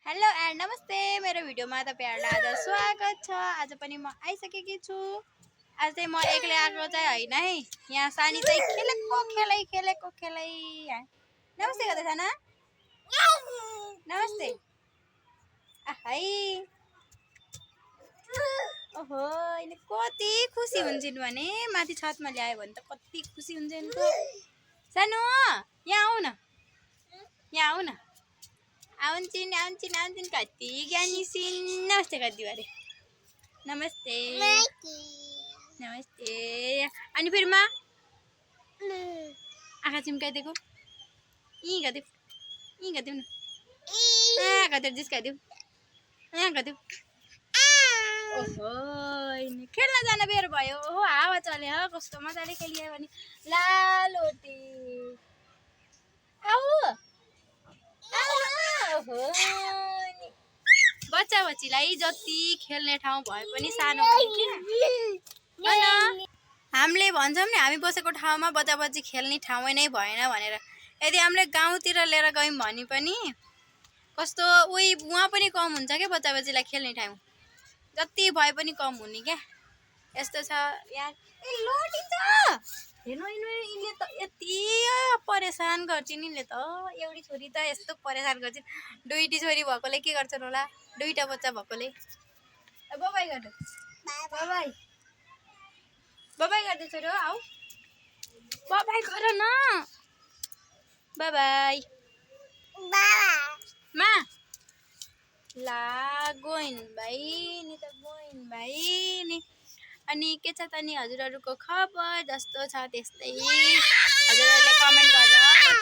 Hello and नमस्ते मेरो भिडियोमा तपाईहरुलाई आज स्वागत छ। आज पनि म आइसकेकी छु। आज चाहिँ म एक्लै आएको चाहिँ हैन है। यहाँ सानी चाहिँ खेलेको खेलै। नमस्ते गर्दै साना। नमस्ते। आहै। ओहो, यिनी कति खुसी हुन्छन् भने माथि छतमा ल्यायो भने त कति खुसी हुन्छन् त। सानो यहाँ आउ न। यहाँ आउ न। आउँछिन् कति ज्ञानी छिन्। नमस्ते गरिदिऊ अरे। नमस्ते नमस्ते। अनि फेरि मा आँखा चिम्काइदिएको यहीँ गरिदिऊ न। गरिदिऊ जिस्काइदिऊ गरिदिऊ। ओहो, खेल्न जान बेर भयो। ओहो, हावा चल्यो कस्तो मजाले खेलियो भने लालोटी। आऊ बच्चा बच्चीलाई जति खेल्ने ठाउँ भए पनि सानो हामीले भन्छौँ नि हामी बसेको ठाउँमा बच्चा बच्ची खेल्ने ठाउँ नै भएन भनेर। यदि हामीले गाउँतिर लिएर गयौँ भने पनि कस्तो उहाँ पनि कम हुन्छ क्या बच्चा बच्चीलाई खेल्ने ठाउँ जति भए पनि कम हुने क्या। यस्तो छ यहाँ। ए लोटी छ हेर्नु यिनले त यति परेशान गर्छिन्। यिनले त एउटी छोरी त यस्तो परेशान गर्छिन्। दुईटी छोरी भएकोले के गर्छन् होला। दुईटा बच्चा भएकोले बाबाई गर्नु बाबाई गर्दै छोरो आऊ बाबाई गर न। बाबाई मा ला गोइन भाइ नि त गोइन भाइ नि। अनि के छ त नि हजुरहरूको खबर जस्तो छ त्यस्तै हजुरहरूले कमेन्ट गरेर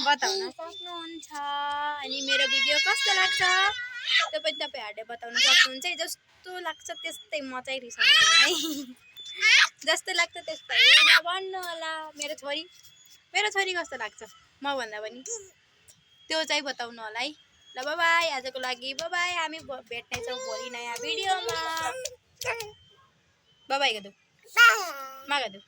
बताउन सक्नुहुन्छ। अनि मेरो भिडियो कस्तो लाग्छ त्यो पनि तपाईहरुले बताउन सक्नुहुन्छ। जस्तो लाग्छ त्यस्तै म चाहिँ रिसाउँदिन है। जस्तो लाग्छ त्यस्तै भन्नु होला। मेरो छोरी कस्तो लाग्छ म भन्दा पनि त्यो चाहिँ बताउनु होला है। ल बाबाई आजको लागि बाबाई। हामी भेट्ने छौँ भोलि नयाँ भिडियोमा। बाबाई गर्दौ मा गर्दौ।